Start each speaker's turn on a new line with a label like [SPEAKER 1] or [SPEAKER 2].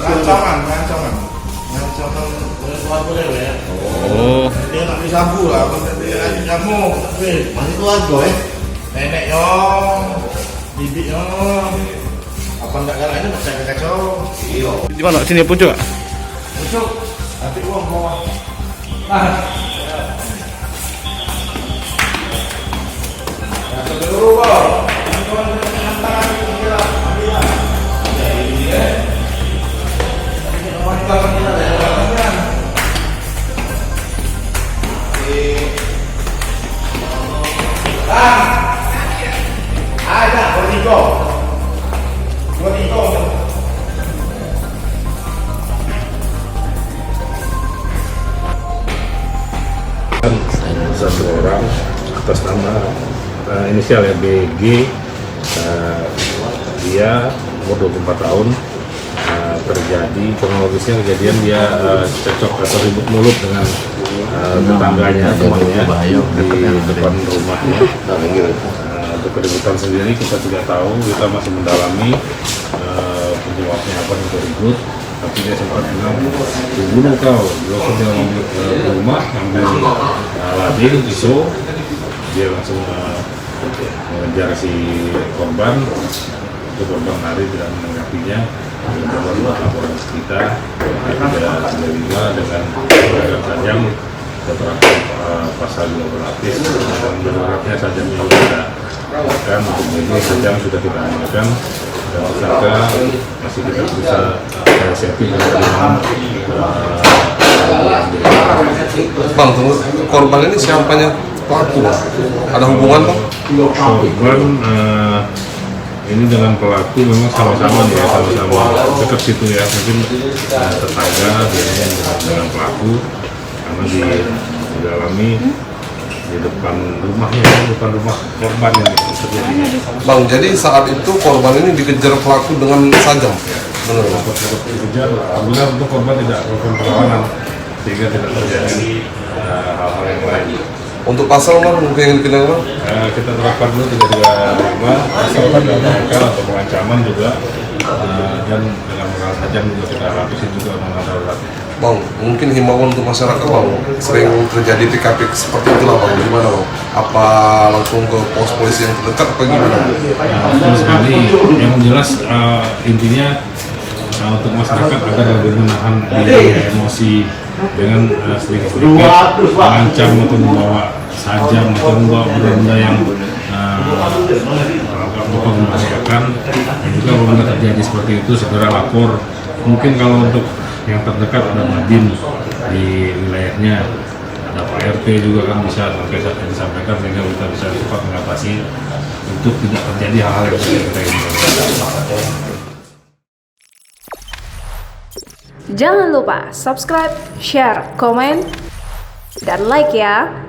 [SPEAKER 1] Ancaman.
[SPEAKER 2] Oh.
[SPEAKER 1] Dia tak bisa sabu lah, dia kamu. Masih tuan kau nenek yo, bibi yo. Apa enggak galaknya macam kacau. Iya.
[SPEAKER 2] Di mana? Sini pucuk.
[SPEAKER 1] Pucuk. Nanti uang bawah. Nah. Ya, dulu, Bang.
[SPEAKER 3] Satu orang atas nama inisial ya BG, dia umur 24 tahun. Terjadi kronologisnya kejadian dia cekcok atau ribut mulut dengan tetangganya temannya di depan rumahnya. Untuk keributan sendiri kita tidak tahu, kita masih mendalami penyebabnya apa untuk ribut. Tapi dia sempat bilang, "Bunuh kau." Langsung dia ngambil ke rumah, ambil lading, pisau, dia langsung mengejar si korban. Itu korban lari tidak menanggapinya. Korban laporan kita ada 35 dengan sajam keterangan pasal 2 berlapis dan berharapnya sajam yang sudah akan untuk ini sajam sudah kita amankan dan tersangka masih kita bisa safety dengan
[SPEAKER 4] Bang, korban ini siapanya pelaku, Bang? Ada hubungan, Bang?
[SPEAKER 3] Korban ini dengan pelaku memang sama-sama dekat situ ya, mungkin tetangga dengan pelaku karena didalami di depan rumahnya, depan rumah korban yang terjadi.
[SPEAKER 4] Bang, jadi saat itu korban ini dikejar pelaku dengan sajam? Benar, Bang?
[SPEAKER 3] Dikejar, alhamdulillah untuk korban tidak melakukan perlawanan sehingga tidak terjadi hal-hal yang lain.
[SPEAKER 4] Untuk pasal, Bang, mungkin yang dikenakan, Bang?
[SPEAKER 3] Kita terapkan dulu 335 pasal pengangkal atau pengancaman juga, dan dengan mengenal sajam juga kita habisin juga mengenal darurat.
[SPEAKER 4] Bang, mungkin himbauan untuk masyarakat, Bang, sering terjadi TKP seperti itulah, Bang. Gimana, Bang? Apa langsung ke pos polisi yang terdekat apa gimana?
[SPEAKER 3] Betul sekali. Yang jelas intinya untuk masyarakat agar lebih menahan diri emosi dengan sedikit-sedikit mengancam atau membawa sajam atau membawa benda yang membahayakan. Dan juga apabila terjadi seperti itu segera lapor. Mungkin kalau untuk yang terdekat ada Madin di wilayahnya, ada Pak RT juga kan bisa sampai saat yang disampaikan sehingga kita bisa cepat mengatasi untuk tidak terjadi hal-hal yang tidak kita inginkan.
[SPEAKER 5] Jangan lupa subscribe, share, komen, dan like ya.